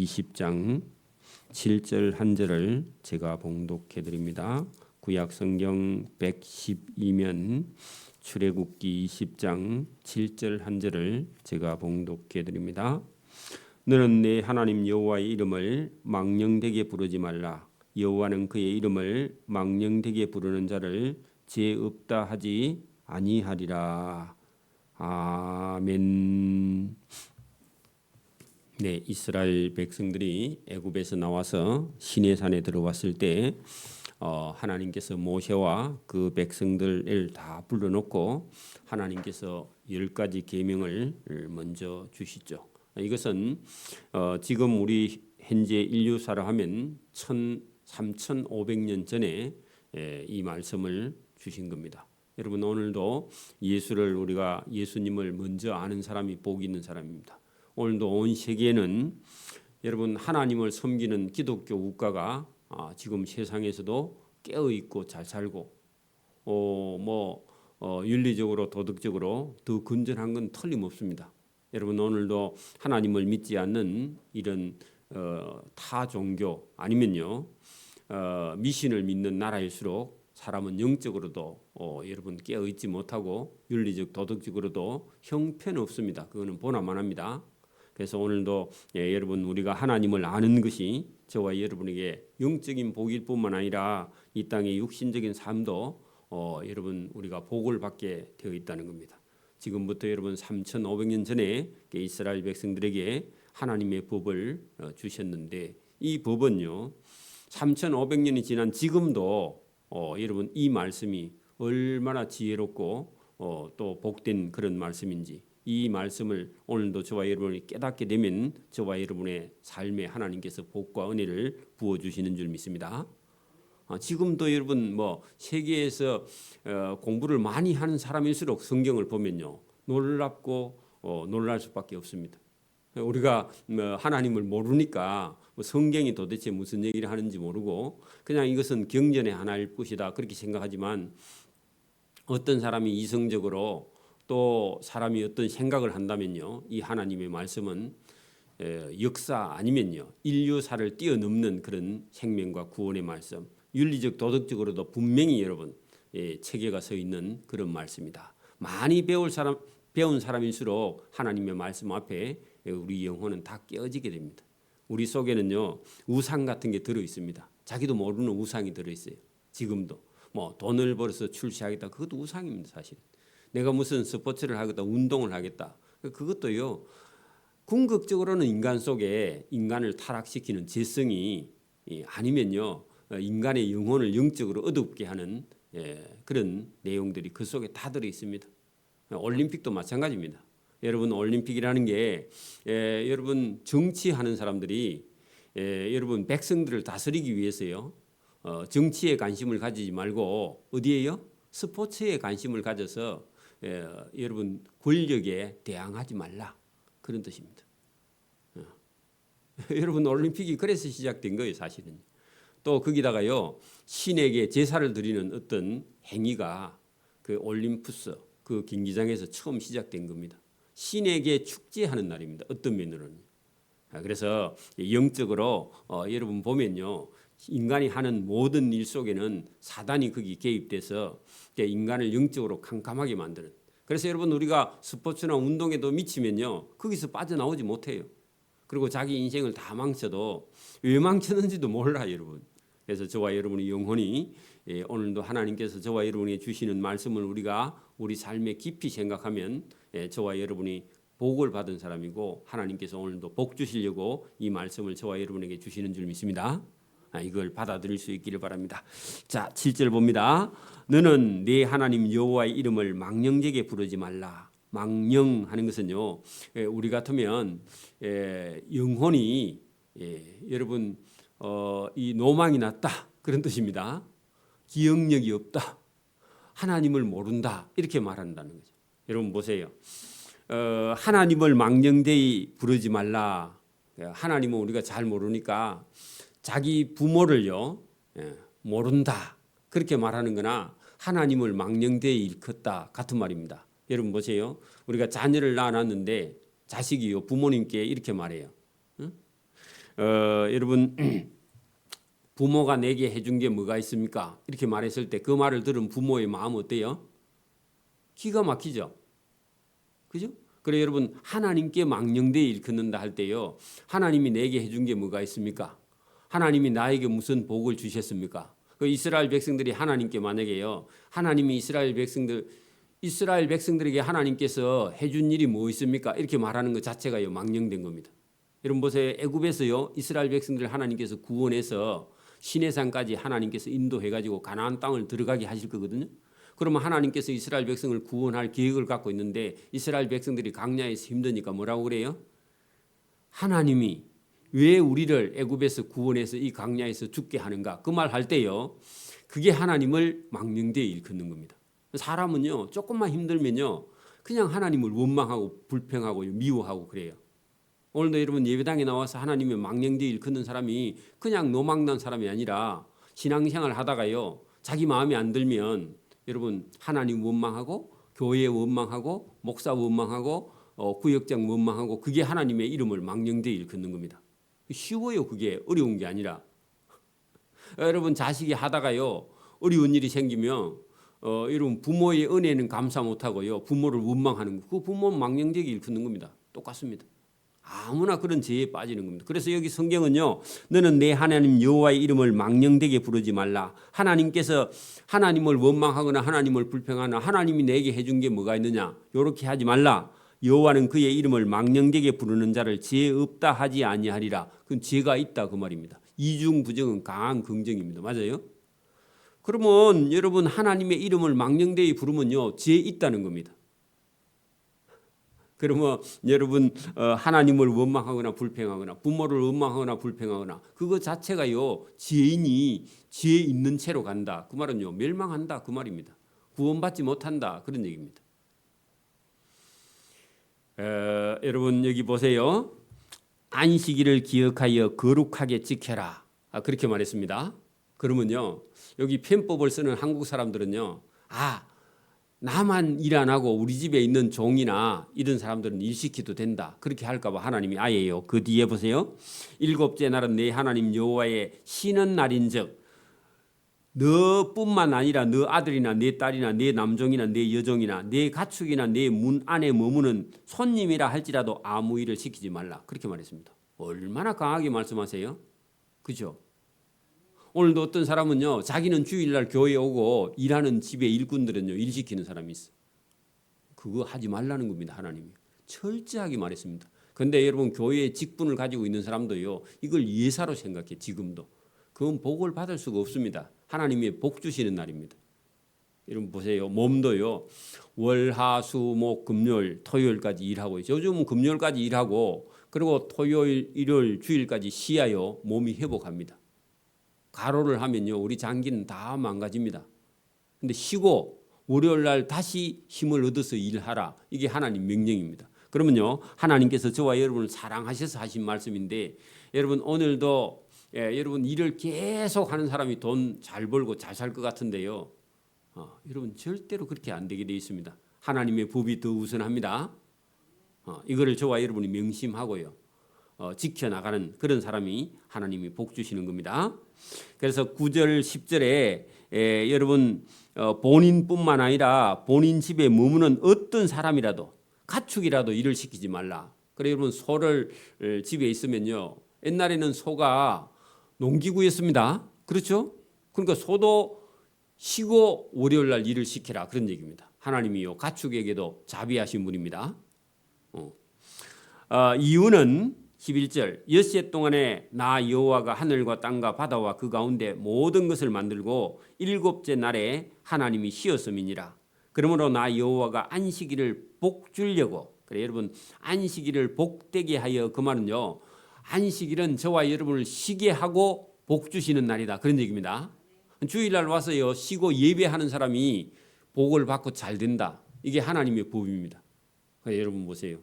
20장 7절 한 절을 제가 봉독해 드립니다. 구약 성경 112면 출애굽기 20장 7절 한 절을 제가 봉독해 드립니다. 너는 내 하나님 여호와의 이름을 망령되게 부르지 말라. 여호와는 그의 이름을 망령되게 부르는 자를 죄 없다 하지 아니하리라. 아멘. 네, 이스라엘 백성들이 애굽에서 나와서 시내산에 들어왔을 때 하나님께서 모세와 그 백성들을 다 불러놓고 하나님께서 10가지 계명을 먼저 주시죠. 이것은 지금 우리 현재 인류사로 하면 3,500년 전에 이 말씀을 주신 겁니다. 여러분, 오늘도 예수님을 먼저 아는 사람이 복이 있는 사람입니다. 오늘도 온 세계는 여러분 하나님을 섬기는 기독교 국가가 지금 세상에서도 깨어 있고 잘 살고 윤리적으로 도덕적으로 더 건전한 건 틀림없습니다. 여러분, 오늘도 하나님을 믿지 않는 이런 타 종교 아니면요 미신을 믿는 나라일수록 사람은 영적으로도 여러분 깨어 있지 못하고 윤리적 도덕적으로도 형편없습니다. 그거는 보나마나합니다. 그래서 오늘도 여러분 우리가 하나님을 아는 것이 저와 여러분에게 영적인 복일 뿐만 아니라 이 땅의 육신적인 삶도 여러분 우리가 복을 받게 되어 있다는 겁니다. 지금부터 여러분 3,500년 전에 이스라엘 백성들에게 하나님의 법을 주셨는데 이 법은요 3,500년이 지난 지금도 여러분 이 말씀이 얼마나 지혜롭고 또 복된 그런 말씀인지 이 말씀을 오늘도 저와 여러분이 깨닫게 되면 저와 여러분의 삶에 하나님께서 복과 은혜를 부어주시는 줄 믿습니다. 지금도 여러분 세계에서 공부를 많이 하는 사람일수록 성경을 보면요 놀랍고 놀랄 수밖에 없습니다. 우리가 하나님을 모르니까 성경이 도대체 무슨 얘기를 하는지 모르고 그냥 이것은 경전의 하나일 것이다 그렇게 생각하지만 어떤 사람이 이성적으로 또 사람이 어떤 생각을 한다면요 이 하나님의 말씀은 역사 아니면요 인류사를 뛰어넘는 그런 생명과 구원의 말씀, 윤리적 도덕적으로도 분명히 여러분 체계가 서 있는 그런 말씀이다. 많이 배운 사람일수록 하나님의 말씀 앞에 우리 영혼은 다 깨어지게 됩니다. 우리 속에는요 우상 같은 게 들어 있습니다. 자기도 모르는 우상이 들어 있어요. 지금도 돈을 벌어서 출세하겠다 그것도 우상입니다. 사실 내가 무슨 스포츠를 하겠다 운동을 하겠다 그것도요 궁극적으로는 인간 속에 인간을 타락시키는 죄성이 아니면요 인간의 영혼을 영적으로 어둡게 하는 그런 내용들이 그 속에 다 들어 있습니다. 올림픽도 마찬가지입니다. 여러분 올림픽이라는 게 여러분 정치하는 사람들이 여러분 백성들을 다스리기 위해서요 정치에 관심을 가지지 말고 어디에요? 스포츠에 관심을 가져서 여러분 권력에 대항하지 말라 그런 뜻입니다. 여러분 올림픽이 그래서 시작된 거예요. 사실은 또 거기다가요 신에게 제사를 드리는 어떤 행위가 그 올림푸스 그 경기장에서 처음 시작된 겁니다. 신에게 축제하는 날입니다. 어떤 면으로는. 그래서 영적으로 여러분 보면요 인간이 하는 모든 일 속에는 사단이 거기 개입돼서 인간을 영적으로 캄캄하게 만드는. 그래서 여러분 우리가 스포츠나 운동에도 미치면요 거기서 빠져나오지 못해요. 그리고 자기 인생을 다 망쳐도 왜 망쳤는지도 몰라 여러분. 그래서 저와 여러분의 영혼이 오늘도 하나님께서 저와 여러분에게 주시는 말씀을 우리가 우리 삶에 깊이 생각하면 저와 여러분이 복을 받은 사람이고 하나님께서 오늘도 복 주시려고 이 말씀을 저와 여러분에게 주시는 줄 믿습니다. 이걸 받아들일 수 있기를 바랍니다. 자, 7절 봅니다. 너는 네 하나님 여호와의 이름을 망령되게 부르지 말라. 망령하는 것은요 우리 같으면 영혼이 여러분 이 노망이 났다 그런 뜻입니다. 기억력이 없다, 하나님을 모른다 이렇게 말한다는 거죠. 여러분 보세요. 하나님을 망령되이 부르지 말라. 하나님은 우리가 잘 모르니까 자기 부모를요 모른다 그렇게 말하는 거나 하나님을 망령되이 일컫다 같은 말입니다. 여러분 보세요. 우리가 자녀를 낳아놨는데 자식이요 부모님께 이렇게 말해요. 여러분 부모가 내게 해준 게 뭐가 있습니까? 이렇게 말했을 때 그 말을 들은 부모의 마음 어때요? 기가 막히죠. 그죠? 그래 여러분 하나님께 망령되이 일컫는다 할 때요. 하나님이 내게 해준 게 뭐가 있습니까? 하나님이 나에게 무슨 복을 주셨습니까? 그 이스라엘 백성들이 하나님께 만약에요. 하나님이 이스라엘 백성들에게 하나님께서 해준 일이 뭐 있습니까? 이렇게 말하는 것 자체가요 망령된 겁니다. 여러분 보세요. 애굽에서요 이스라엘 백성들을 하나님께서 구원해서 시내산까지 하나님께서 인도해가지고 가나안 땅을 들어가게 하실 거거든요. 그러면 하나님께서 이스라엘 백성을 구원할 계획을 갖고 있는데 이스라엘 백성들이 광야에서 힘드니까 뭐라고 그래요? 하나님이 왜 우리를 애굽에서 구원해서 이 광야에서 죽게 하는가? 그 말 할 때요. 그게 하나님을 망령되이 일컫는 겁니다. 사람은요 조금만 힘들면요 그냥 하나님을 원망하고 불평하고 미워하고 그래요. 오늘도 여러분 예배당에 나와서 하나님의 망령되이 일컫는 사람이 그냥 노망난 사람이 아니라 신앙생활 하다가요 자기 마음에 안 들면 여러분 하나님 원망하고 교회 원망하고 목사 원망하고 구역장 원망하고 그게 하나님의 이름을 망령되이 일컫는 겁니다. 쉬워요. 그게 어려운 게 아니라. 여러분 자식이 하다가요 어려운 일이 생기면 여러분 부모의 은혜는 감사 못하고요 부모를 원망하는 거. 그 부모는 망령되이 일컫는 겁니다. 똑같습니다. 아무나 그런 죄에 빠지는 겁니다. 그래서 여기 성경은요. 너는 내 하나님 여호와의 이름을 망령되게 부르지 말라. 하나님께서 하나님을 원망하거나 하나님을 불평하나 하나님이 내게 해준 게 뭐가 있느냐. 이렇게 하지 말라. 여호와는 그의 이름을 망령되게 부르는 자를 죄 없다 하지 아니하리라. 그건 죄가 있다 그 말입니다. 이중 부정은 강한 긍정입니다. 맞아요? 그러면 여러분 하나님의 이름을 망령되이 부르면요. 죄 있다는 겁니다. 그러면 여러분 하나님을 원망하거나 불평하거나 부모를 원망하거나 불평하거나 그거 자체가요 죄인이 죄 있는 채로 간다. 그 말은요 멸망한다 그 말입니다. 구원받지 못한다 그런 얘기입니다. 여러분 여기 보세요. 안식일을 기억하여 거룩하게 지켜라. 그렇게 말했습니다. 그러면요 여기 편법을 쓰는 한국 사람들은요 나만 일 안 하고 우리 집에 있는 종이나 이런 사람들은 일 시켜도 된다. 그렇게 할까 봐 하나님이 아예요. 그 뒤에 보세요. 일곱째 날은 내 하나님 여호와의 쉬는 날인즉 너뿐만 아니라 너 아들이나 내 딸이나 내 남종이나 내 여종이나 내 가축이나 내 문 안에 머무는 손님이라 할지라도 아무 일을 시키지 말라. 그렇게 말했습니다. 얼마나 강하게 말씀하세요? 그죠? 오늘도 어떤 사람은요 자기는 주일날 교회에 오고 일하는 집에 일꾼들은요 일 시키는 사람이 있어. 그거 하지 말라는 겁니다. 하나님이 철저하게 말했습니다. 그런데 여러분 교회에 직분을 가지고 있는 사람도요 이걸 예사로 생각해. 지금도 그건 복을 받을 수가 없습니다. 하나님이 복 주시는 날입니다. 여러분 보세요. 몸도요 월, 화, 수, 목, 금요일, 토요일까지 일하고 있어요. 요즘은 금요일까지 일하고 그리고 토요일, 일요일, 주일까지 쉬어요 몸이 회복합니다. 가로를 하면요 우리 장기는 다 망가집니다. 근데 쉬고 월요일 날 다시 힘을 얻어서 일하라. 이게 하나님 명령입니다. 그러면요 하나님께서 저와 여러분을 사랑하셔서 하신 말씀인데 여러분 오늘도 여러분 일을 계속 하는 사람이 돈 잘 벌고 잘 살 것 같은데요. 여러분 절대로 그렇게 안 되게 돼 있습니다. 하나님의 법이 더 우선합니다. 이거를 저와 여러분이 명심하고요. 지켜나가는 그런 사람이 하나님이 복 주시는 겁니다. 그래서 9절 10절에 여러분 본인뿐만 아니라 본인 집에 머무는 어떤 사람이라도 가축이라도 일을 시키지 말라. 그래 여러분 소를 집에 있으면요 옛날에는 소가 농기구였습니다. 그렇죠? 그러니까 소도 쉬고 월요일 날 일을 시키라 그런 얘기입니다. 하나님이요 가축에게도 자비하신 분입니다. 이유는 11절 엿새 동안에 나 여호와가 하늘과 땅과 바다와 그 가운데 모든 것을 만들고 일곱째 날에 하나님이 쉬었음이니라. 그러므로 나 여호와가 안식일을 복 주려고. 그래 여러분 안식일을 복되게 하여 그 말은요 안식일은 저와 여러분을 쉬게 하고 복 주시는 날이다 그런 얘기입니다. 주일날 와서요 쉬고 예배하는 사람이 복을 받고 잘 된다. 이게 하나님의 법입니다. 그래 여러분 보세요.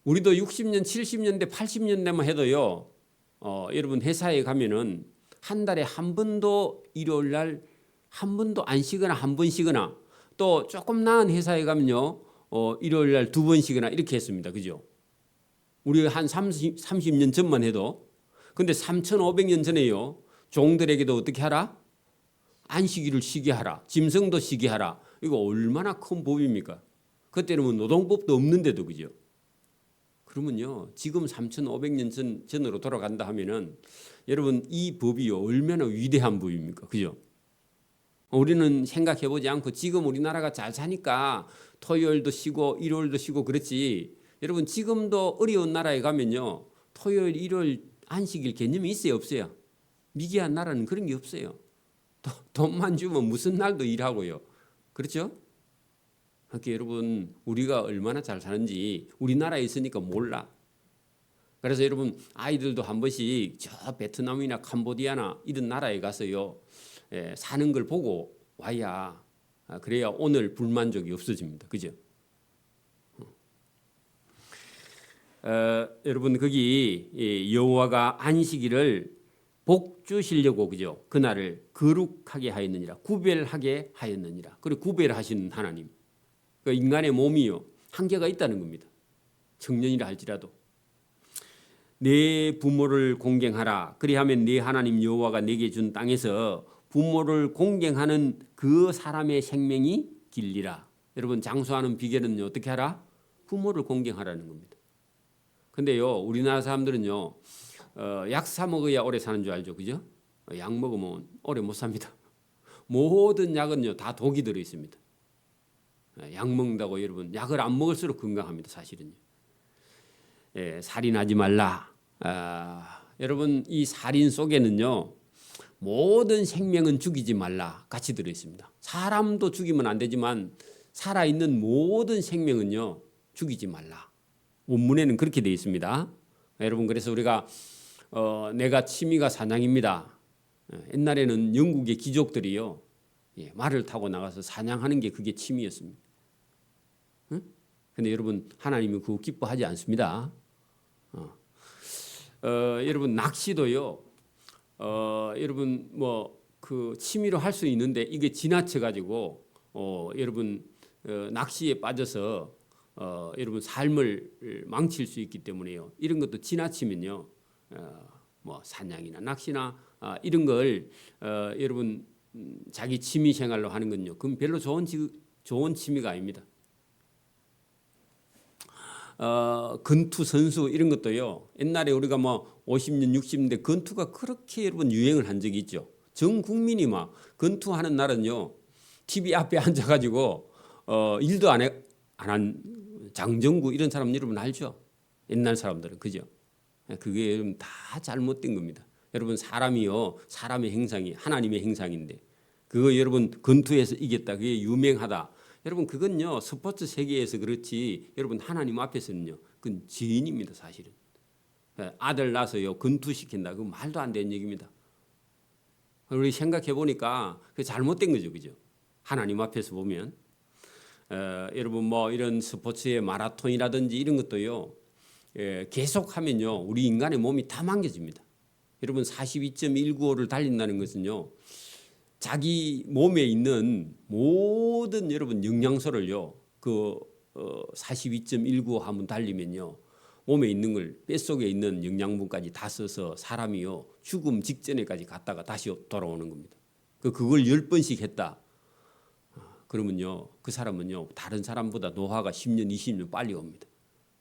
우리도 60년, 70년대, 80년대만 해도요. 여러분 회사에 가면은 한 달에 한 번도 일요일 날 한 번도 안 쉬거나 한 번 쉬거나 또 조금 나은 회사에 가면요. 일요일 날 두 번 쉬거나 이렇게 했습니다. 그죠? 우리 한 30년 전만 해도 근데 3,500년 전에요. 종들에게도 어떻게 하라? 안식일을 쉬게 하라. 짐승도 쉬게 하라. 이거 얼마나 큰 법입니까? 그때는 뭐 노동법도 없는데도 그죠? 그러면요. 지금 3,500년 전으로 돌아간다 하면은 여러분 이 법이 얼마나 위대한 법입니까? 그죠? 우리는 생각해 보지 않고 지금 우리나라가 잘 사니까 토요일도 쉬고 일요일도 쉬고 그렇지. 여러분 지금도 어려운 나라에 가면요. 토요일, 일요일 안식일 개념이 있어요, 없어요? 미개한 나라는 그런 게 없어요. 돈만 주면 무슨 날도 일하고요. 그렇죠? 그러니까 여러분 우리가 얼마나 잘 사는지 우리나라에 있으니까 몰라. 그래서 여러분 아이들도 한 번씩 저 베트남이나 캄보디아나 이런 나라에 가서요 사는 걸 보고 와야 그래야 오늘 불만족이 없어집니다. 그죠? 여러분 거기 여호와가 안식일을 복 주시려고 그죠? 그날을 거룩하게 하였느니라. 구별하게 하였느니라. 그리고 구별하시는 하나님. 그 인간의 몸이요 한계가 있다는 겁니다. 청년이라 할지라도 내 부모를 공경하라. 그리하면 네 하나님 여호와가 내게 준 땅에서 부모를 공경하는 그 사람의 생명이 길리라. 여러분 장수하는 비결은 어떻게 하라? 부모를 공경하라는 겁니다. 근데요 우리나라 사람들은요 약 사 먹어야 오래 사는 줄 알죠, 그죠? 약 먹으면 오래 못 삽니다. 모든 약은요 다 독이 들어 있습니다. 약 먹는다고 여러분 약을 안 먹을수록 건강합니다, 사실은요. 살인하지 말라. 여러분 이 살인 속에는요 모든 생명은 죽이지 말라 같이 들어 있습니다. 사람도 죽이면 안 되지만 살아있는 모든 생명은요 죽이지 말라. 원문에는 그렇게 되어 있습니다. 여러분 그래서 우리가 내가 취미가 사냥입니다. 옛날에는 영국의 귀족들이요 말을 타고 나가서 사냥하는 게 그게 취미였습니다. 근데 여러분 하나님은 그거 기뻐하지 않습니다. 여러분 낚시도요. 여러분 뭐 그 취미로 할 수 있는데 이게 지나쳐 가지고 여러분 낚시에 빠져서 여러분 삶을 망칠 수 있기 때문에요. 이런 것도 지나치면요. 뭐 사냥이나 낚시나 이런 걸 여러분 자기 취미 생활로 하는 건요. 그건 별로 좋은 취미가 아닙니다. 건투 선수 이런 것도요. 옛날에 우리가 뭐 50년, 60년대 건투가 그렇게 여러분 유행을 한 적이 있죠. 전 국민이 막 건투하는 날은요. TV 앞에 앉아가지고 일도 안 한 장정구 이런 사람 여러분 알죠? 옛날 사람들은 그죠? 그게 여러분 다 잘못된 겁니다. 여러분 사람이요. 사람의 행상이 하나님의 행상인데 그거 여러분 건투에서 이겼다. 그게 유명하다. 여러분 그건요 스포츠 세계에서 그렇지 여러분 하나님 앞에서는요 그건 죄인입니다 사실은. 아들 낳아서요 건투시킨다 그건 말도 안 되는 얘기입니다. 우리 생각해 보니까 그 잘못된 거죠, 그죠? 하나님 앞에서 보면 여러분 뭐 이런 스포츠의 마라톤이라든지 이런 것도요 계속하면요 우리 인간의 몸이 다 망가집니다. 여러분 42.195를 달린다는 것은요. 자기 몸에 있는 모든 여러분 영양소를요 그 42.195 한번 달리면요 몸에 있는 걸 뱃속에 있는 영양분까지 다 써서 사람이요 죽음 직전에까지 갔다가 다시 돌아오는 겁니다. 그걸 10번씩 했다. 그러면요 그 사람은요 다른 사람보다 노화가 10년 20년 빨리 옵니다.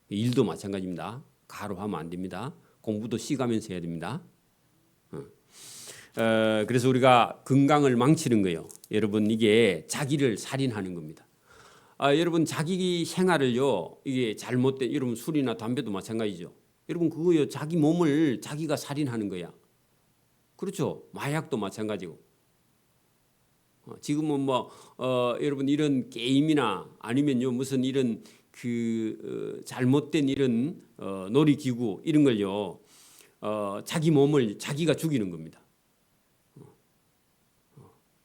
일도 마찬가지입니다. 가로하면 안 됩니다. 공부도 쉬가면서 해야 됩니다. 그래서 우리가 건강을 망치는 거예요. 여러분 이게 자기를 살인하는 겁니다. 여러분 자기 생활을요 이게 잘못된 여러분 술이나 담배도 마찬가지죠. 여러분 그거요 자기 몸을 자기가 살인하는 거야. 그렇죠. 마약도 마찬가지고. 지금은 뭐 여러분 이런 게임이나 아니면요 무슨 이런 그 잘못된 이런 놀이기구 이런 걸요 자기 몸을 자기가 죽이는 겁니다.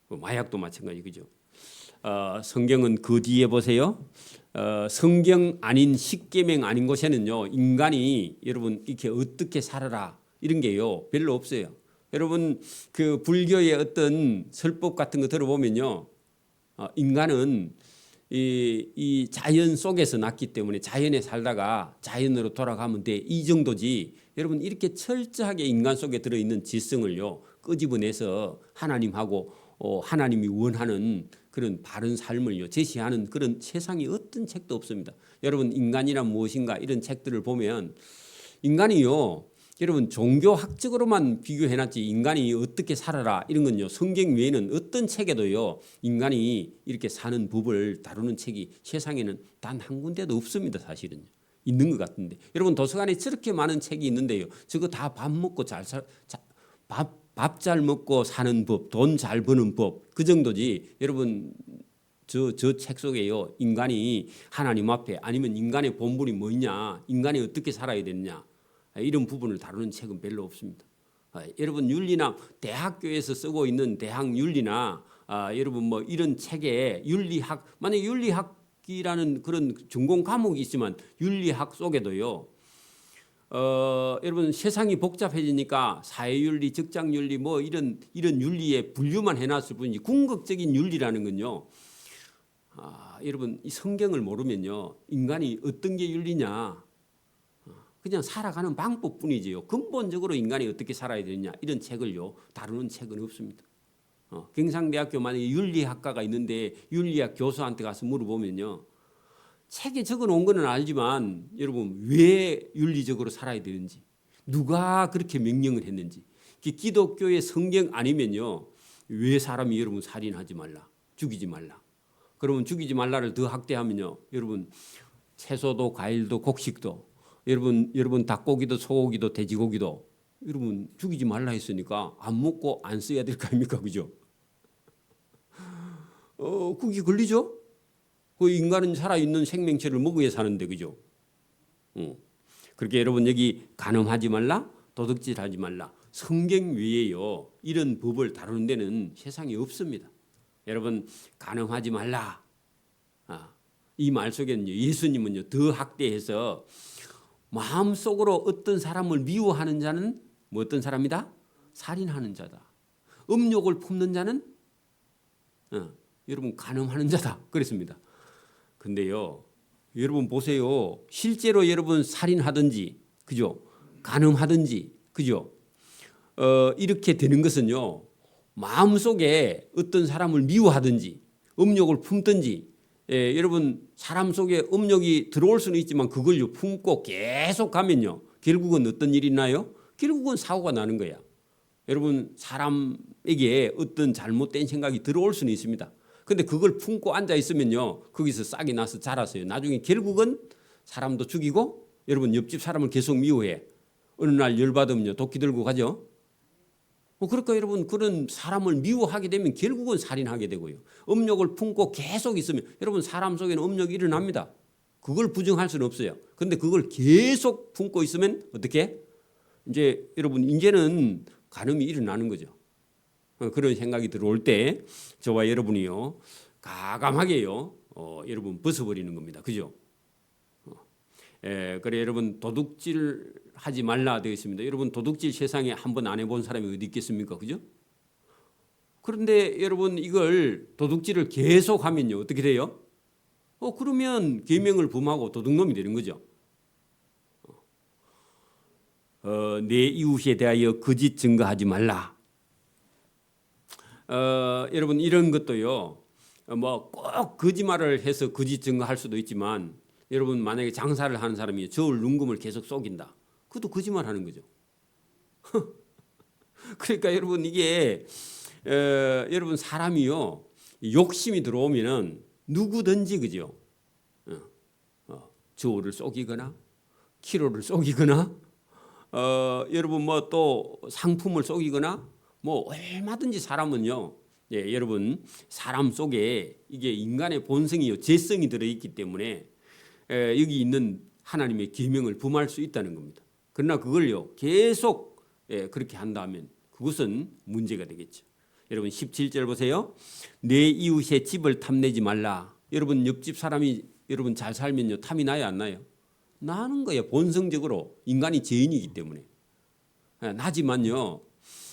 마약도 마찬가지 그죠. 성경은 그 뒤에 보세요. 성경 아닌 십계명 아닌 곳에는요 인간이 여러분 이렇게 어떻게 살아라 이런 게요 별로 없어요. 여러분 그 불교의 어떤 설법 같은 거 들어보면요 인간은 이 자연 속에서 났기 때문에 자연에 살다가 자연으로 돌아가면 돼 이 정도지 여러분 이렇게 철저하게 인간 속에 들어있는 지성을요 끄집어내서 하나님하고 하나님이 원하는 그런 바른 삶을요 제시하는 그런 세상에 어떤 책도 없습니다. 여러분 인간이란 무엇인가 이런 책들을 보면 인간이요 여러분 종교학적으로만 비교해놨지 인간이 어떻게 살아라 이런 건요 성경 외에는 어떤 책에도요 인간이 이렇게 사는 법을 다루는 책이 세상에는 단 한 군데도 없습니다. 사실은요 있는 것 같은데 여러분 도서관에 저렇게 많은 책이 있는데요 저거 다 밥 먹고 밥 잘 먹고 사는 법, 돈 잘 버는 법 그 정도지. 여러분 저 책 속에요 인간이 하나님 앞에 아니면 인간의 본분이 뭐냐 인간이 어떻게 살아야 되느냐 이런 부분을 다루는 책은 별로 없습니다. 여러분 윤리나 대학교에서 쓰고 있는 대학 윤리나 여러분 뭐 이런 책에 윤리학 만약 윤리학이라는 그런 전공 과목이 있지만 윤리학 속에도요 여러분 세상이 복잡해지니까 사회윤리, 직장윤리 뭐 이런 윤리에 분류만 해놨을 뿐이지 궁극적인 윤리라는 건요. 여러분 이 성경을 모르면요 인간이 어떤 게 윤리냐 그냥 살아가는 방법뿐이지요. 근본적으로 인간이 어떻게 살아야 되느냐 이런 책을요 다루는 책은 없습니다. 경상대학교 만약에 윤리학과가 있는데 윤리학 교수한테 가서 물어보면요. 책에 적어놓은 거는 알지만 여러분 왜 윤리적으로 살아야 되는지 누가 그렇게 명령을 했는지 기독교의 성경 아니면요 왜 사람이 여러분 살인하지 말라 죽이지 말라 그러면 죽이지 말라를 더 확대하면요 여러분 채소도 과일도 곡식도 여러분 닭고기도 소고기도 돼지고기도 여러분 죽이지 말라 했으니까 안 먹고 안 써야 될 거 아닙니까 그죠? 그게 걸리죠? 그 인간은 살아있는 생명체를 먹어야 사는데 그죠? 그렇게 여러분 여기 간음하지 말라 도둑질하지 말라 성경 외에요 이런 법을 다루는 데는 세상에 없습니다. 여러분 간음하지 말라 이 말 속에는 예수님은요 더 확대해서 마음속으로 어떤 사람을 미워하는 자는 뭐 어떤 사람이다? 살인하는 자다. 음욕을 품는 자는 여러분 간음하는 자다. 그랬습니다. 근데요, 여러분 보세요. 실제로 여러분 살인하든지, 그죠? 간음하든지, 그죠? 이렇게 되는 것은요, 마음속에 어떤 사람을 미워하든지, 음욕을 품든지, 여러분 사람 속에 음욕이 들어올 수는 있지만 그걸 품고 계속 가면요, 결국은 어떤 일이 나요? 결국은 사고가 나는 거야. 여러분 사람에게 어떤 잘못된 생각이 들어올 수는 있습니다. 근데 그걸 품고 앉아 있으면요 거기서 싹이 나서 자라서요 나중에 결국은 사람도 죽이고 여러분 옆집 사람을 계속 미워해. 어느 날 열받으면요 도끼 들고 가죠. 그러니까 여러분 그런 사람을 미워하게 되면 결국은 살인하게 되고요. 음욕을 품고 계속 있으면 여러분 사람 속에는 음욕이 일어납니다. 그걸 부정할 수는 없어요. 근데 그걸 계속 품고 있으면 어떻게? 이제 여러분 이제는 간음이 일어나는 거죠. 그런 생각이 들어올 때 저와 여러분이요 가감하게요 여러분 벗어버리는 겁니다. 그죠? 그래 여러분 도둑질 하지 말라 되어 있습니다. 여러분 도둑질 세상에 한 번 안 해본 사람이 어디 있겠습니까? 그죠? 그런데 여러분 이걸 도둑질을 계속하면요 어떻게 돼요? 그러면 계명을 범하고 도둑놈이 되는 거죠. 내 이웃에 대하여 거짓 증거하지 말라. 여러분 이런 것도요 뭐 꼭 거짓말을 해서 거짓 증거할 수도 있지만 여러분 만약에 장사를 하는 사람이 저울 눈금을 계속 속인다. 그것도 거짓말하는 거죠. 그러니까 여러분 이게 여러분 사람이요 욕심이 들어오면은 누구든지 그죠. 저울을 속이거나 키로를 속이거나 여러분 뭐 또 상품을 속이거나 뭐 얼마든지 사람은요. 예, 여러분 사람 속에 이게 인간의 본성이요 죄성이 들어있기 때문에 여기 있는 하나님의 계명을 범할 수 있다는 겁니다. 그러나 그걸요 계속 그렇게 한다면 그것은 문제가 되겠죠. 여러분 17절 보세요. 내 이웃의 집을 탐내지 말라. 여러분 옆집 사람이 여러분 잘 살면요 탐이 나요 안 나요? 나는 거예요. 본성적으로 인간이 죄인이기 때문에 나지만요.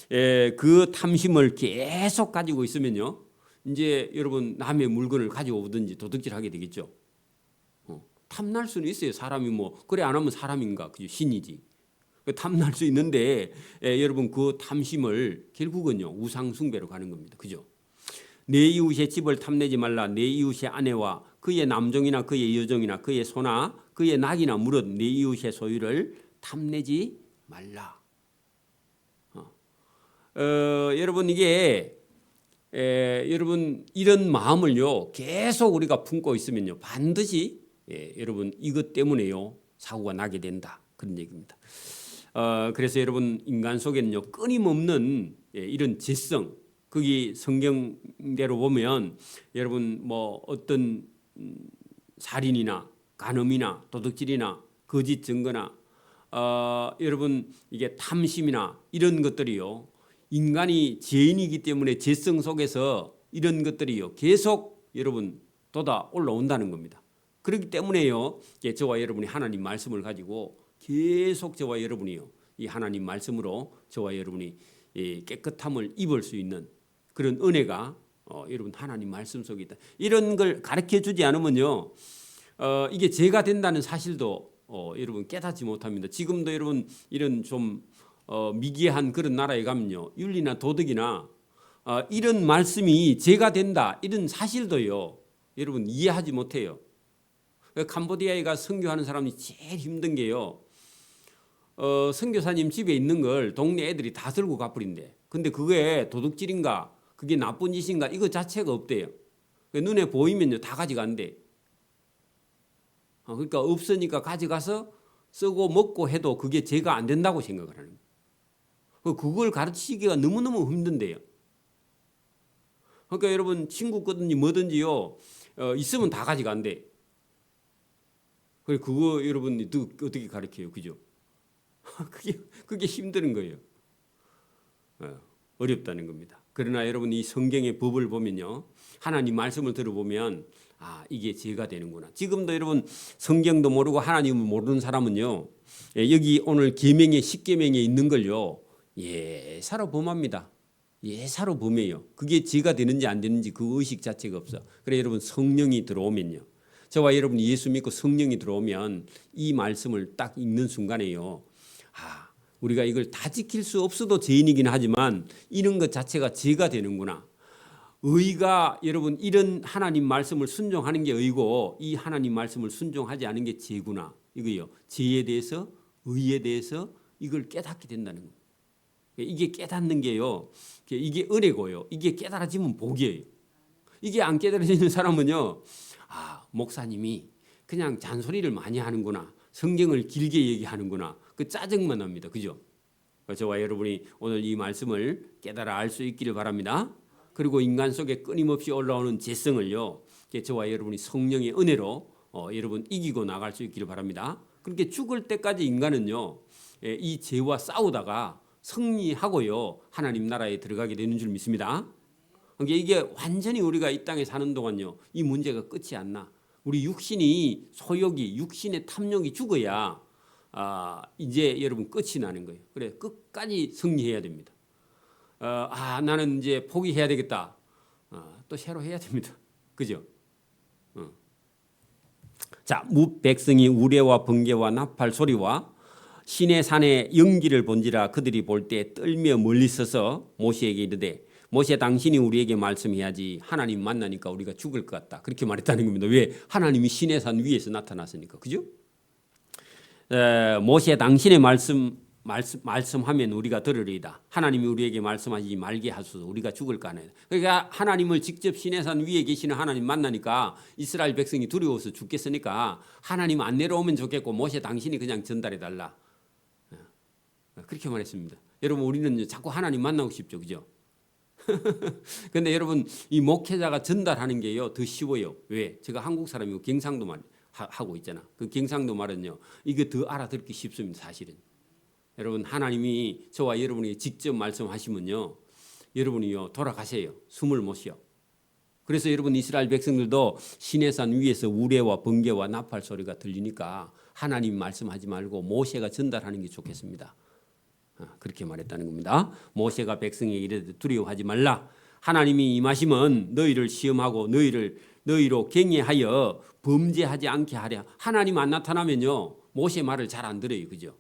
그 탐심을 계속 가지고 있으면요 이제 여러분 남의 물건을 가져오든지 도둑질하게 되겠죠. 탐날 수는 있어요. 사람이 뭐 그래 안 하면 사람인가? 그죠? 신이지. 탐날 수 있는데 여러분 그 탐심을 결국은요 우상 숭배로 가는 겁니다. 그죠? 내 이웃의 집을 탐내지 말라. 내 이웃의 아내와 그의 남종이나 그의 여종이나 그의 소나 그의 낙이나 무릇 내 이웃의 소유를 탐내지 말라. 여러분 이게 여러분 이런 마음을요 계속 우리가 품고 있으면요 반드시 여러분 이것 때문에요 사고가 나게 된다 그런 얘기입니다. 그래서 여러분 인간 속에는요 끊임없는 이런 죄성, 거기 성경대로 보면 여러분 뭐 어떤 살인이나 간음이나 도둑질이나 거짓 증거나 여러분 이게 탐심이나 이런 것들이요 인간이 죄인이기 때문에 죄성 속에서 이런 것들이요 계속 여러분 돋아 올라온다는 겁니다. 그렇기 때문에요 저와 여러분이 하나님 말씀을 가지고 계속 저와 여러분이요 이 하나님 말씀으로 저와 여러분이 깨끗함을 입을 수 있는 그런 은혜가 여러분 하나님 말씀 속에 있다. 이런 걸 가르쳐 주지 않으면요 이게 죄가 된다는 사실도 여러분 깨닫지 못합니다. 지금도 여러분 이런 좀 미개한 그런 나라에 가면요 윤리나 도덕이나 이런 말씀이 죄가 된다 이런 사실도요 여러분 이해하지 못해요. 캄보디아에 가 선교하는 사람이 제일 힘든 게요 선교사님 집에 있는 걸 동네 애들이 다 들고 가버린대. 근데 그게 도둑질인가 그게 나쁜 짓인가 이거 자체가 없대요. 눈에 보이면요 다 가져간대. 그러니까 없으니까 가져가서 쓰고 먹고 해도 그게 죄가 안 된다고 생각을 하는 거예요. 그걸 가르치기가 너무너무 힘든데요. 그러니까 여러분 친구 거든지 뭐든지요 있으면 다 가져간대. 그거 여러분 어떻게 가르쳐요, 그죠? 그게 힘든 거예요. 어렵다는 겁니다. 그러나 여러분 이 성경의 법을 보면요, 하나님 말씀을 들어보면 이게 죄가 되는구나. 지금도 여러분 성경도 모르고 하나님을 모르는 사람은요, 여기 오늘 계명의 10계명에 있는 걸요, 예사로 범합니다. 예사로 범해요. 그게 죄가 되는지 안 되는지 그 의식 자체가 없어. 그래 여러분 성령이 들어오면요. 저와 여러분이 예수 믿고 성령이 들어오면 이 말씀을 딱 읽는 순간에요. 우리가 이걸 다 지킬 수 없어도 죄인이긴 하지만 이런 것 자체가 죄가 되는구나. 의가 여러분 이런 하나님 말씀을 순종하는 게 의고 이 하나님 말씀을 순종하지 않은 게 죄구나. 이거요. 죄에 대해서 의에 대해서 이걸 깨닫게 된다는 거예요. 이게 깨닫는 게요. 이게 은혜고요. 이게 깨달아지면 복이에요. 이게 안 깨달아지는 사람은요. 목사님이 그냥 잔소리를 많이 하는구나. 성경을 길게 얘기하는구나. 그 짜증만 납니다. 그죠? 저와 여러분이 오늘 이 말씀을 깨달아 알 수 있기를 바랍니다. 그리고 인간 속에 끊임없이 올라오는 죄성을요. 저와 여러분이 성령의 은혜로 여러분 이기고 나갈 수 있기를 바랍니다. 그렇게 죽을 때까지 인간은요. 이 죄와 싸우다가 승리하고요. 하나님 나라에 들어가게 되는 줄 믿습니다. 이게 완전히 우리가 이 땅에 사는 동안요. 이 문제가 끝이 안 나. 우리 육신이 소욕이 육신의 탐욕이 죽어야 이제 여러분 끝이 나는 거예요. 그래 끝까지 승리해야 됩니다. 나는 이제 포기해야 되겠다. 또 새로 해야 됩니다. 그죠? 자, 백성이 우레와 번개와 나팔 소리와 시내 산에 연기를 본지라 그들이 볼 때 떨며 멀리 서서 모세에게 이르되 모세 당신이 우리에게 말씀해야지 하나님 만나니까 우리가 죽을 것 같다. 그렇게 말했다는 겁니다. 왜? 하나님이 시내 산 위에서 나타났으니까. 그죠? 모세 당신의 말씀하면 우리가 들으리이다. 하나님이 우리에게 말씀하지 말게 하소서. 우리가 죽을까 하네. 그러니까 하나님을 직접 시내산 위에 계시는 하나님 만나니까 이스라엘 백성이 두려워서 죽겠으니까 하나님 안 내려오면 좋겠고 모세 당신이 그냥 전달해 달라. 그렇게 말했습니다. 여러분 우리는 자꾸 하나님 만나고 싶죠. 그죠? 근데 여러분 이 목회자가 전달하는 게요 더 쉬워요. 왜? 제가 한국 사람이고 경상도 말 하고 있잖아. 그 경상도 말은요 이게 더 알아듣기 쉽습니다. 사실은 여러분 하나님이 저와 여러분이 직접 말씀하시면요 여러분이요 돌아가세요. 숨을 못 쉬어. 그래서 여러분 이스라엘 백성들도 시내산 위에서 우레와 번개와 나팔 소리가 들리니까 하나님 말씀하지 말고 모세가 전달하는 게 좋겠습니다. 그렇게 말했다는 겁니다. 모세가 백성에게 이르되 두려워하지 말라. 하나님이 임하시면 너희를 시험하고 너희로 경외하여 범죄하지 않게 하랴. 하나님 안 나타나면요 모세 말을 잘 안 들어요. 그죠?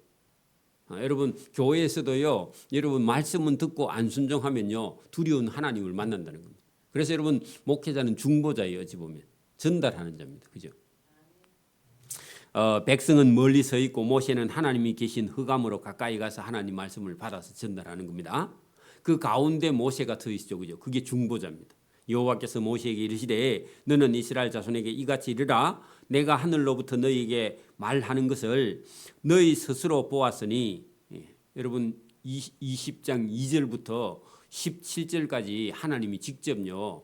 여러분 교회에서도요. 여러분 말씀은 듣고 안 순종하면요. 두려운 하나님을 만난다는 겁니다. 그래서 여러분 목회자는 중보자예요. 어찌 보면 전달하는 자입니다. 그죠? 백성은 멀리 서 있고 모세는 하나님이 계신 흑암으로 가까이 가서 하나님 말씀을 받아서 전달하는 겁니다. 그 가운데 모세가 서 있죠. 그죠? 그게 중보자입니다. 여호와께서 모세에게 이르시되 너는 이스라엘 자손에게 이같이 이르라 내가 하늘로부터 너희에게 말하는 것을 너희 스스로 보았으니 여러분 20장 2절부터 17절까지 하나님이 직접요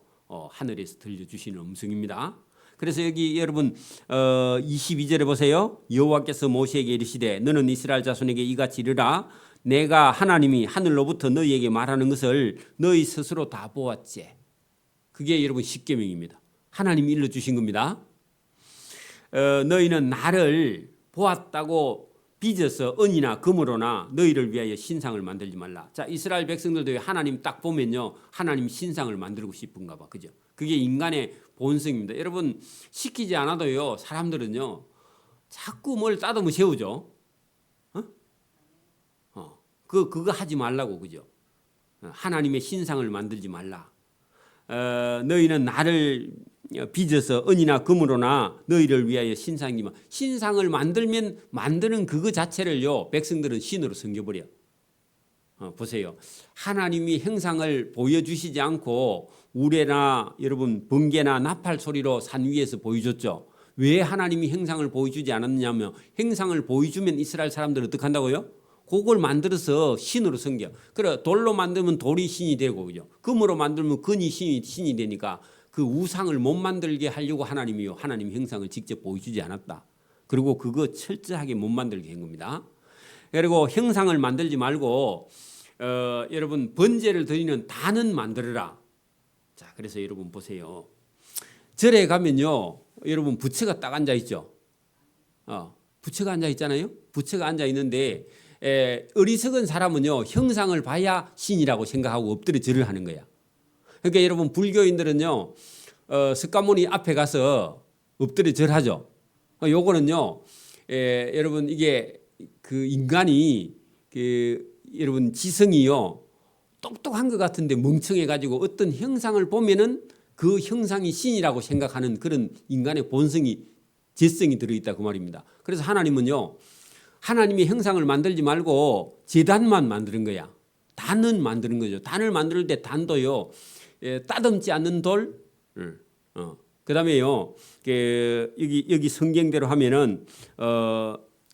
하늘에서 들려주시는 음성입니다. 그래서 여기 여러분 22절에 보세요. 여호와께서 모세에게 이르시되 너는 이스라엘 자손에게 이같이 이르라 내가 하나님이 하늘로부터 너희에게 말하는 것을 너희 스스로 다 보았지. 그게 여러분 십계명입니다. 하나님이 일러주신 겁니다. 너희는 나를 보았다고 빚어서 은이나 금으로나 너희를 위하여 신상을 만들지 말라. 자, 이스라엘 백성들도 하나님 딱 보면요, 하나님 신상을 만들고 싶은가 봐, 그죠? 그게 인간의 본성입니다. 여러분 시키지 않아도요, 사람들은요, 자꾸 뭘 따듬어 세우죠. 그거 하지 말라고, 그죠? 하나님의 신상을 만들지 말라. 너희는 나를 빚어서 은이나 금으로나 너희를 위하여 신상이면 신상을 만들면 만드는 그거 자체를요 백성들은 신으로 섬겨버려. 보세요. 하나님이 형상을 보여주시지 않고 우레나 여러분 번개나 나팔 소리로 산 위에서 보여줬죠. 왜 하나님이 형상을 보여주지 않았냐면 형상을 보여주면 이스라엘 사람들은 어떻게 한다고요? 그걸 만들어서 신으로 섬겨. 그래 돌로 만들면 돌이 신이 되고 그죠? 금으로 만들면 금이 신이 되니까 그 우상을 못 만들게 하려고 하나님이요 하나님 형상을 직접 보여주지 않았다. 그리고 그거 철저하게 못 만들게 한 겁니다. 그리고 형상을 만들지 말고 여러분 번제를 드리는 단은 만들어라. 자, 그래서 여러분 보세요. 절에 가면요 여러분 부처가 딱 앉아 있죠. 부처가 앉아 있잖아요. 부처가 앉아 있는데 어리석은 사람은요 형상을 봐야 신이라고 생각하고 엎드려 절을 하는 거야. 그러니까 여러분 불교인들은요 석가모니 앞에 가서 엎드려 절하죠. 요거는요 여러분 이게 그 인간이 여러분 지성이요 똑똑한 것 같은데 멍청해 가지고 어떤 형상을 보면은 그 형상이 신이라고 생각하는 그런 인간의 본성이 재성이 들어있다 그 말입니다. 그래서 하나님은요 하나님의 형상을 만들지 말고 제단만 만드는 거야. 단은 만드는 거죠. 단을 만들 때 단도요 따듬지 않는 돌. 그다음에요 여기 성경대로 하면은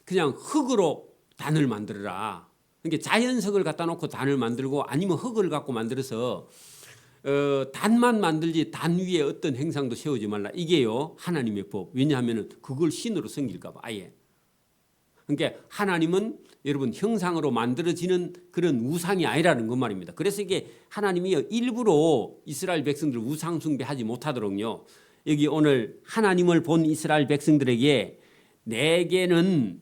그냥 흙으로 단을 만들어라. 그러니까 자연석을 갖다 놓고 단을 만들고 아니면 흙을 갖고 만들어서 단만 만들지 단 위에 어떤 행상도 세우지 말라. 이게요 하나님의 법. 왜냐하면은 그걸 신으로 섬길까 봐 아예. 그러니까 하나님은 여러분 형상으로 만들어지는 그런 우상이 아니라는 것 말입니다. 그래서 이게 하나님이 일부러 이스라엘 백성들 우상 숭배하지 못하도록요. 여기 오늘 하나님을 본 이스라엘 백성들에게 내게는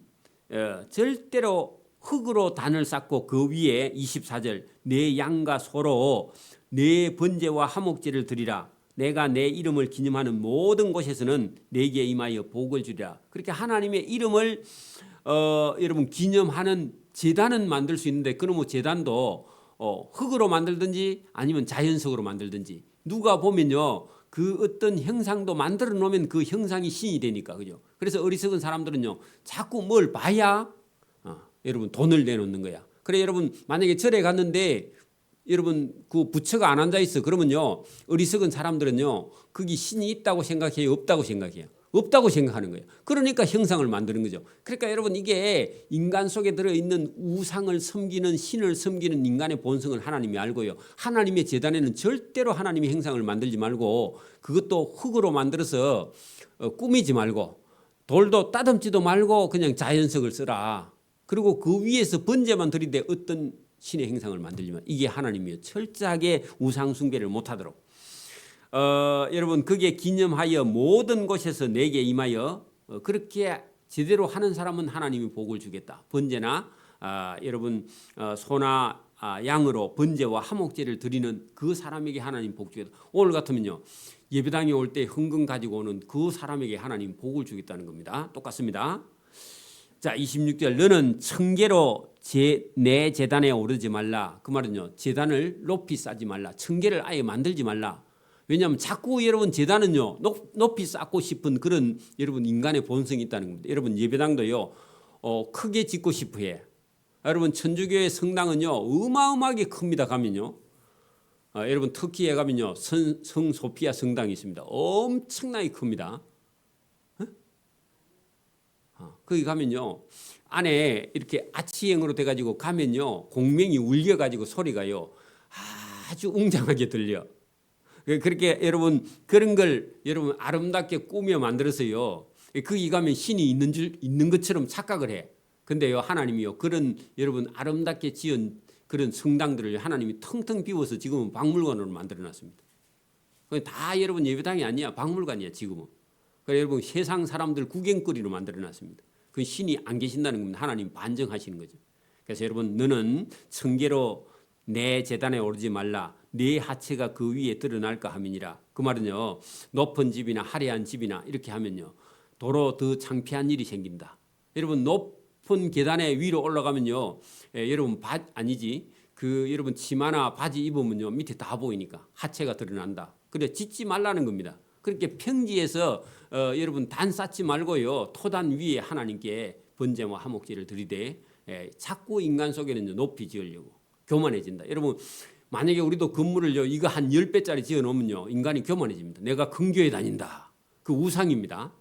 절대로 흙으로 단을 쌓고 그 위에 24절 내 양과 소로 내 번제와 화목제를 드리라. 내가 내 이름을 기념하는 모든 곳에서는 내게 임하여 복을 주리라. 그렇게 하나님의 이름을 여러분 기념하는 제단은 만들 수 있는데 그러면 제단도 흙으로 만들든지 아니면 자연석으로 만들든지 누가 보면요 그 어떤 형상도 만들어 놓으면 그 형상이 신이 되니까 그죠. 그래서 어리석은 사람들은요 자꾸 뭘 봐야 여러분 돈을 내놓는 거야. 그래 여러분 만약에 절에 갔는데 여러분 그 부처가 안 앉아 있어 그러면요 어리석은 사람들은요 거기 신이 있다고 생각해요 없다고 생각해요. 없다고 생각하는 거예요. 그러니까 형상을 만드는 거죠. 그러니까 여러분 이게 인간 속에 들어있는 우상을 섬기는 신을 섬기는 인간의 본성을 하나님이 알고요. 하나님의 제단에는 절대로 하나님의 형상을 만들지 말고 그것도 흙으로 만들어서 꾸미지 말고 돌도 따듬지도 말고 그냥 자연석을 쓰라. 그리고 그 위에서 번제만 드리되 어떤 신의 형상을 만들지만 이게 하나님이요. 철저하게 우상 숭배를 못하도록. 여러분 그게 기념하여 모든 곳에서 내게 임하여 그렇게 제대로 하는 사람은 하나님이 복을 주겠다. 번제나 여러분 소나 양으로 번제와 화목제를 드리는 그 사람에게 하나님 복 주겠다. 오늘 같으면요 예배당에 올 때 헌금 가지고 오는 그 사람에게 하나님 복을 주겠다는 겁니다. 똑같습니다. 자 26절 너는 청계로 내 제단에 오르지 말라. 그 말은요, 제단을 높이 쌓지 말라. 청계를 아예 만들지 말라. 왜냐하면 자꾸 여러분 제단은요, 높이 쌓고 싶은 그런 여러분 인간의 본성이 있다는 겁니다. 여러분 예배당도요, 크게 짓고 싶어 해. 여러분 천주교의 성당은요, 어마어마하게 큽니다. 가면요. 여러분 터키에 가면요, 성 소피아 성당이 있습니다. 엄청나게 큽니다. 거기 가면요, 안에 이렇게 아치형으로 돼가지고 가면요, 공명이 울려가지고 소리가요, 아주 웅장하게 들려. 그렇게 여러분 그런 걸 여러분 아름답게 꾸며 만들어서요, 거기 가면 신이 있는 것처럼 착각을 해. 근데요, 하나님이요, 그런 여러분 아름답게 지은 그런 성당들을 하나님이 텅텅 비워서 지금은 박물관으로 만들어놨습니다. 다 여러분 예배당이 아니야, 박물관이야 지금은. 그래서 여러분 세상 사람들 구경거리로 만들어놨습니다. 그 신이 안 계신다는 겁니다. 하나님 반정하시는 거죠. 그래서 여러분 너는 청계로 내 제단에 오르지 말라. 내 하체가 그 위에 드러날까 함이니라. 그 말은요, 높은 집이나 화려한 집이나 이렇게 하면요, 도로 더 창피한 일이 생긴다. 여러분 높은 계단에 위로 올라가면요, 여러분 여러분 치마나 바지 입으면요, 밑에 다 보이니까 하체가 드러난다. 그래 짓지 말라는 겁니다. 그렇게 평지에서 여러분 단 쌓지 말고요, 토단 위에 하나님께 번제와 화목제를 드리되 자꾸 인간 속에는 높이 지으려고 교만해진다. 여러분 만약에 우리도 건물을요, 이거 한 10배짜리 지어 놓으면요, 인간이 교만해집니다. 내가 큰 교회 다닌다. 그 우상입니다.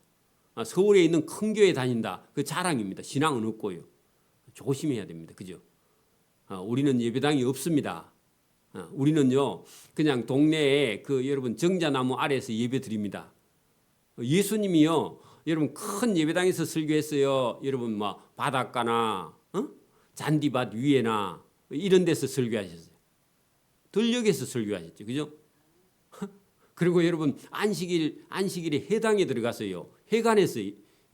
서울에 있는 큰 교회 다닌다. 그 자랑입니다. 신앙은 없고요. 조심해야 됩니다. 그죠? 우리는 예배당이 없습니다. 우리는요, 그냥 동네에 그 여러분 정자나무 아래에서 예배 드립니다. 예수님이요, 여러분 큰 예배당에서 설교했어요. 여러분 뭐 바닷가나 잔디밭 위에나 이런 데서 설교하셨어요. 들녘에서 설교하셨죠. 그죠? 그리고 여러분 안식일에 회당에 들어가서요, 회관에서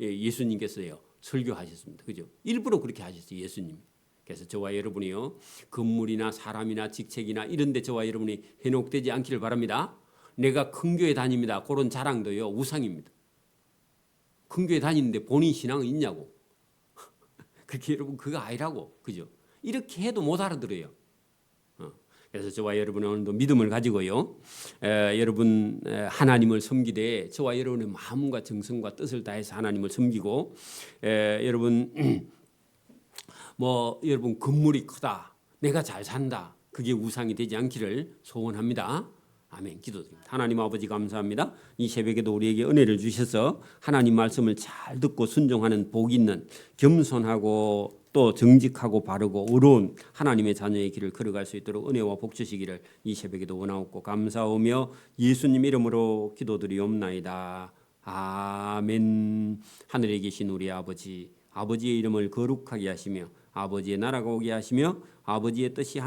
예수님께서요 설교하셨습니다. 그죠? 일부러 그렇게 하셨어요, 예수님. 그래서 저와 여러분이요, 건물이나 사람이나 직책이나 이런 데 저와 여러분이 현혹되지 않기를 바랍니다. 내가 큰 교회 다닙니다. 그런 자랑도요, 우상입니다. 큰 교회 다니는데 본인 신앙은 있냐고. 그렇게 여러분 그거 아니라고. 그죠? 이렇게 해도 못 알아들어요. 그래서 저와 여러분은 오늘도 믿음을 가지고요, 여러분 하나님을 섬기되 저와 여러분의 마음과 정성과 뜻을 다해서 하나님을 섬기고, 여러분 여러분 건물이 크다, 내가 잘 산다, 그게 우상이 되지 않기를 소원합니다. 아멘. 기도드립니다. 하나님 아버지 감사합니다. 이 새벽에도 우리에게 은혜를 주셔서 하나님 말씀을 잘 듣고 순종하는 복 있는 겸손하고 또 정직하고 바르고 의로운 하나님의 자녀의 길을 걸어갈 수 있도록 은혜와 복 주시기를 이 새벽에도 원하옵고 감사하며 예수님 이름으로 기도드리옵나이다. 아멘. 하늘에 계신 우리 아버지의 이름을 거룩하게 하시며 아버지의 나라가 오게 하시며 아버지의 뜻이 한